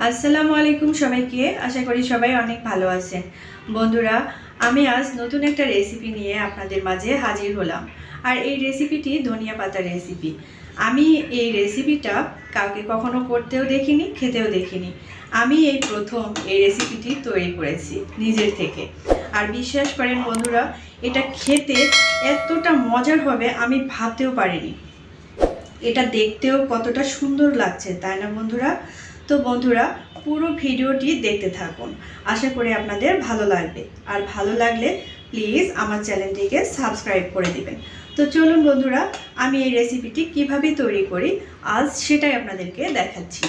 আসসালামু আলাইকুম সবাইকে। আশা করি সবাই অনেক ভালো আছেন। বন্ধুরা, আমি আজ নতুন একটা রেসিপি নিয়ে আপনাদের মাঝে হাজির হলাম। আর এই রেসিপিটি ধনিয়া পাতার রেসিপি। আমি এই রেসিপিটা কাউকে কখনো করতেও দেখিনি, খেতেও দেখিনি। আমি এই প্রথম এই রেসিপিটি তৈরি করেছি নিজের থেকে। আর বিশ্বাস করেন বন্ধুরা, এটা খেতে এতটা মজার হবে আমি ভাবতেও পারিনি। এটা দেখতেও কতটা সুন্দর লাগছে, তাই না বন্ধুরা? তো বন্ধুরা, পুরো ভিডিওটি দেখতে থাকুন। আশা করি আপনাদের ভালো লাগবে। আর ভালো লাগলে প্লিজ আমার চ্যানেলটিকে সাবস্ক্রাইব করে দিবেন। তো চলুন বন্ধুরা, আমি এই রেসিপিটি কিভাবে তৈরি করি আজ সেটাই আপনাদেরকে দেখাচ্ছি।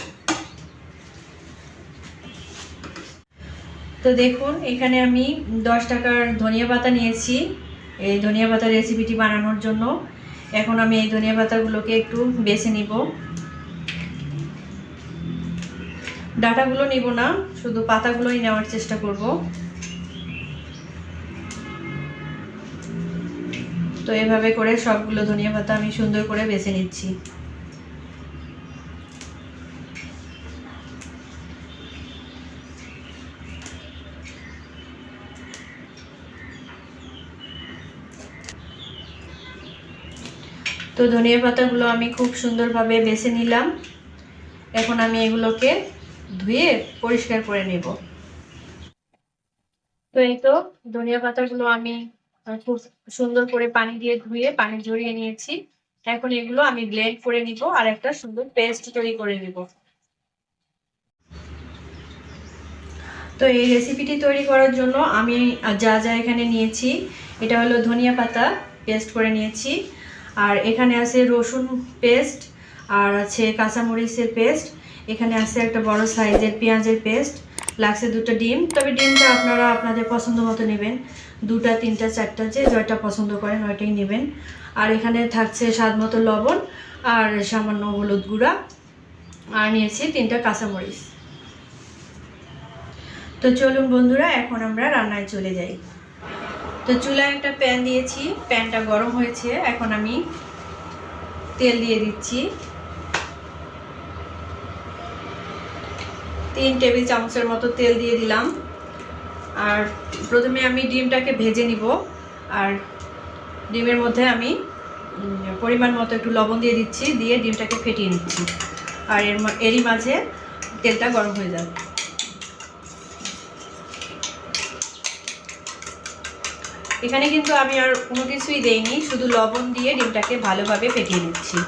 তো দেখুন, এখানে আমি 10 টাকার ধনিয়া পাতা নিয়েছি এই ধনিয়া পাতার রেসিপিটি বানানোর জন্য। এখন আমি এই ধনিয়া পাতাগুলোকে একটু বেছে নিব। ডাঁটাগুলো নিব না, শুধু পাতাগুলোই নেওয়ার চেষ্টা করব। তো এভাবে করে সবগুলো ধনিয়া পাতা আমি সুন্দর করে বেছে নিচ্ছি। তো ধনিয়া পাতাগুলো আমি খুব সুন্দরভাবে বেছে নিলাম। এখন আমি এগুলোকে ধুয়ে পরিষ্কার করে নেব। তো এই তো ধনিয়া পাতাগুলো আমি খুব সুন্দর করে পানি দিয়ে ধুয়ে পানি ঝরিয়ে নিয়েছি। এখন এগুলো আমি ব্লেন্ড করে নিব আর একটা সুন্দর পেস্ট তৈরি করে নিব। তো এই রেসিপিটি তৈরি করার জন্য আমি যা যা এখানে নিয়েছি, এটা হলো ধনিয়া পাতা পেস্ট করে নিয়েছি, আর এখানে আছে রসুন পেস্ট, আর আছে কাঁচামরিচের পেস্ট, এখানে আছে একটা বড় সাইজের পেঁয়াজের পেস্ট, লাগছে 2টা ডিম। তবে ডিমটা আপনারা আপনাদের পছন্দ মতো নেবেন, 2টা 3টা 4টা যে যেটা পছন্দ করেন ওইটাই নেবেন। আর এখানে থাকছে স্বাদ মতো লবণ আর সামান্য হলুদ গুঁড়া, আর নিয়েছি 3টা কাঁচামরিচ। তো চলুন বন্ধুরা, এখন আমরা রান্নায় চলে যাই। তো চুলায় একটা প্যান দিয়েছি, প্যানটা গরম হয়েছে। এখন আমি তেল দিয়ে দিচ্ছি। 3 টেবিল চামচের মতো তেল দিয়ে দিলাম। আর প্রথমে আমি ডিমটাকে ভেজে নিব। আর ডিমের মধ্যে আমি পরিমাণ মতো একটু লবণ দিয়ে দিচ্ছি, দিয়ে ডিমটাকে ফেটিয়ে নিচ্ছি। আর এরই মাঝে তেলটা গরম হয়ে যাবে। এখানে কিন্তু আমি আর কোনো কিছুই দেইনি, শুধু লবণ দিয়ে ডিমটাকে ভালোভাবে ফেটিয়ে নিচ্ছি।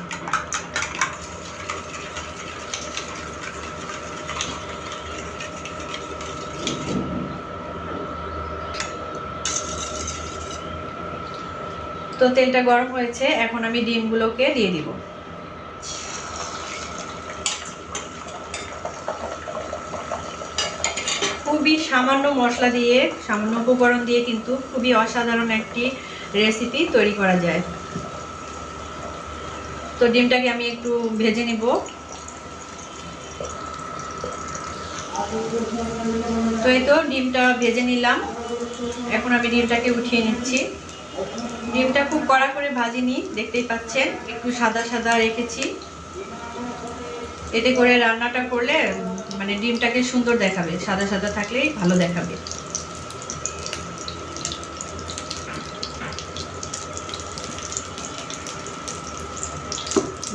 তো তেলটা গরম হয়েছে, এখন আমি ডিমগুলোকে দিয়ে দিব। খুবই সামান্য মশলা দিয়ে, সামান্য উপকরণ দিয়ে কিন্তু খুবই অসাধারণ একটি রেসিপি তৈরি করা যায়। তো ডিমটাকে আমি একটু ভেজে নিব। তো এই তো ডিমটা ভেজে নিলাম। এখন আমি ডিমটাকে উঠিয়ে নিচ্ছি। ডিমটা খুব কড়া করে ভাজিনি, দেখতেই পাচ্ছেন একটু সাদা সাদা রেখেছি। এতে করে রান্নাটা করলে মানে ডিমটাকে সুন্দর দেখাবে, সাদা সাদা থাকলেই ভালো দেখাবে।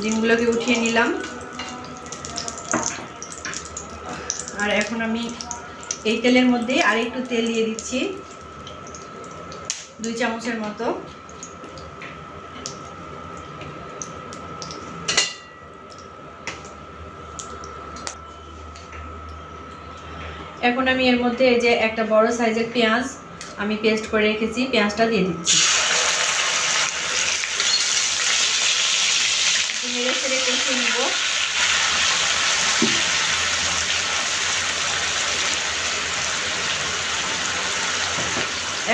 ডিমগুলোকে উঠিয়ে নিলাম। আর এখন আমি এই তেলের মধ্যে আর একটু তেল দিয়ে দিচ্ছি, 2 চামচের মতো। এখন আমি এর মধ্যে এই যে একটা বড় সাইজের পেঁয়াজ আমি পেস্ট করে রেখেছি, পেঁয়াজটা দিয়ে দিচ্ছি। নেড়ে ছেড়ে কষিয়ে নেব।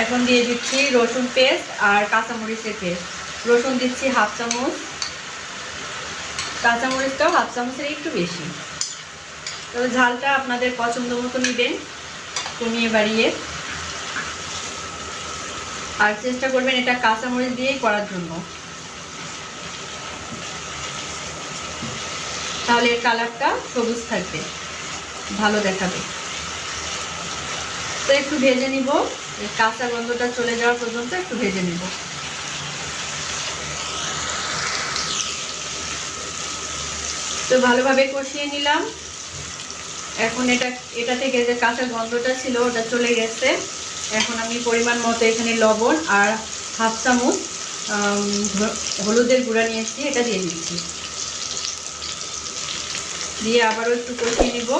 এখন দিয়ে দিচ্ছি রসুন পেস্ট আর কাঁচামরিচের পেস্ট। রসুন দিচ্ছি 1/2 চামচ, কাঁচামরিচটাও 1/2 চামচের একটু বেশি। তো ঝালটা আপনাদের পছন্দ মতো নেবেন, কমিয়ে বাড়িয়ে। আর চেষ্টা করবেন এটা কাঁচামরিচ দিয়েই করার জন্য, তাহলে এর কালারটা সবুজ থাকবে। ভালো দেখাবে। তো একটু ভেজে নিব, কাঁচা গন্ধটা চলে যাওয়া পর্যন্ত একটু ভেজে নিব। তো ভালোভাবে কষিয়ে নিলাম। এখন এটা থেকে যে কাঁচা গন্ধটা ছিল ওটা চলে গেছে। এখন আমি পরিমাণ মতো এখানে লবণ আর হাফ চামচ হলুদের গুঁড়া নিয়েছি, এটা দিয়ে দিচ্ছি। দিয়ে আবারও একটু কষিয়ে নিব।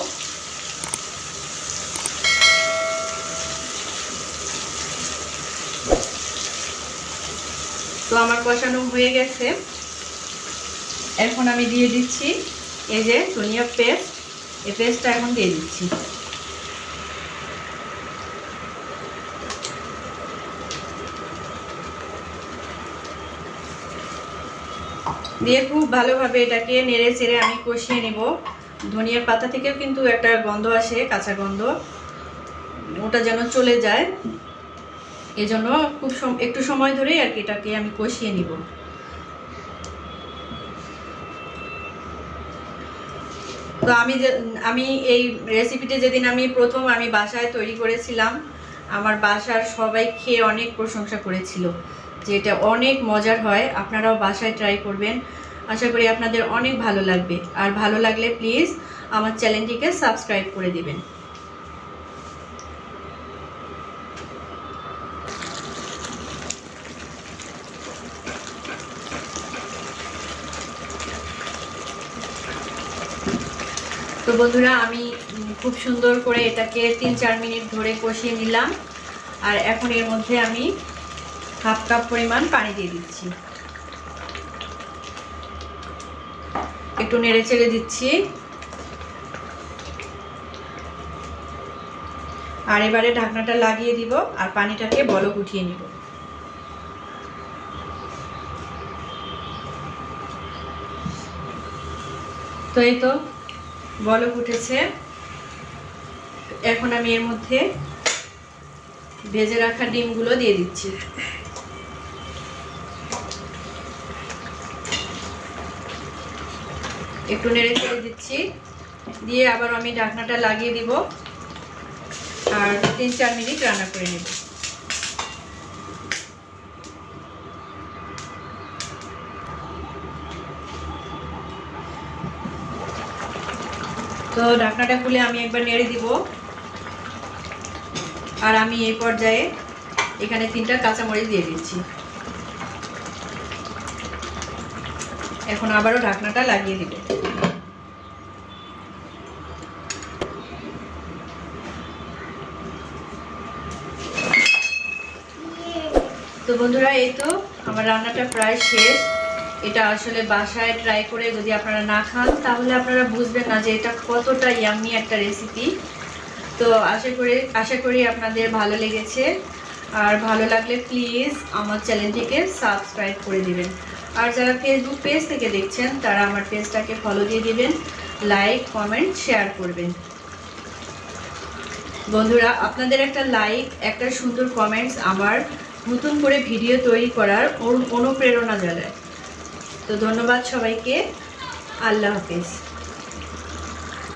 তো আমার কষানো হয়ে গেছে। এখন আমি দিয়ে দিচ্ছি এই যে ধনিয়া পেস্ট, এই পেস্টটা এখন দিয়ে দিচ্ছি। দিয়ে খুব ভালোভাবে এটাকে নেড়ে চেড়ে আমি কষিয়ে নিব। ধনিয়ার পাতা থেকেও কিন্তু একটা গন্ধ আসে, কাঁচা গন্ধ, ওটা যেন চলে যায়। এজন্য একটু সময় ধরেই আর কি এটাকে আমি কষিয়ে নিব। তো আমি এই রেসিপিটি যেদিন আমি প্রথম বাসায় তৈরি করেছিলাম, আমার বাসার সবাই খেয়ে অনেক প্রশংসা করেছিল যে এটা অনেক মজার হয়। আপনারাও বাসায় ট্রাই করবেন, আশা করি আপনাদের অনেক ভালো লাগবে। আর ভালো লাগলে প্লিজ আমার চ্যানেলটিকে সাবস্ক্রাইব করে দিবেন। তো বন্ধুরা, আমি খুব সুন্দর করে এটাকে 3-4 মিনিট ধরে কষিয়ে নিলাম। আর এখন এর মধ্যে আমি হাফ কাপ পরিমাণ পানি দিয়ে দিচ্ছি। একটু নেড়ে চেড়ে দিচ্ছি। আর এবারে ঢাকনাটা লাগিয়ে দিব আর পানিটাকে বলক উঠিয়ে নিব। তো এই তো বলক উঠেছে। এখন আমি এর মধ্যে ভেজে রাখা ডিমগুলো দিয়ে দিচ্ছি। একটু নেড়ে চেড়ে দিচ্ছি, দিয়ে আবার আমি ঢাকনাটা লাগিয়ে দিব আর 3-4 মিনিট রান্না করে নেব। তো ঢাকনাটা খুলে আমি একবার নেড়ে দিব। আর আমি এই পর্যায়ে এখানে 3টা কাঁচামরিচ দিয়ে দিচ্ছি। এখন আবারও ঢাকনাটা লাগিয়ে দিব। তো বন্ধুরা, এই তো আমার রান্নাটা প্রায় শেষ। এটা আসলে বাসায় ট্রাই করে যদি আপনারা না খান তাহলে আপনারা বুঝবেন না যে এটা কতটা ইয়াম্মি একটা রেসিপি। তো আশা করি আপনাদের ভালো লেগেছে। আর ভালো লাগলে প্লিজ আমার চ্যানেলটিকে সাবস্ক্রাইব করে দিবেন। আর যারা ফেসবুক পেজ থেকে দেখছেন তারা আমার পেজটাকে ফলো দিয়ে দিবেন, লাইক, কমেন্ট, শেয়ার করবেন। বন্ধুরা, আপনাদের একটা লাইক, একটা সুন্দর কমেন্টস আমার নতুন করে ভিডিও তৈরি করার অনুপ্রেরণা জাগায়। তো ধন্যবাদ সবাইকে। আল্লাহ হাফেজ।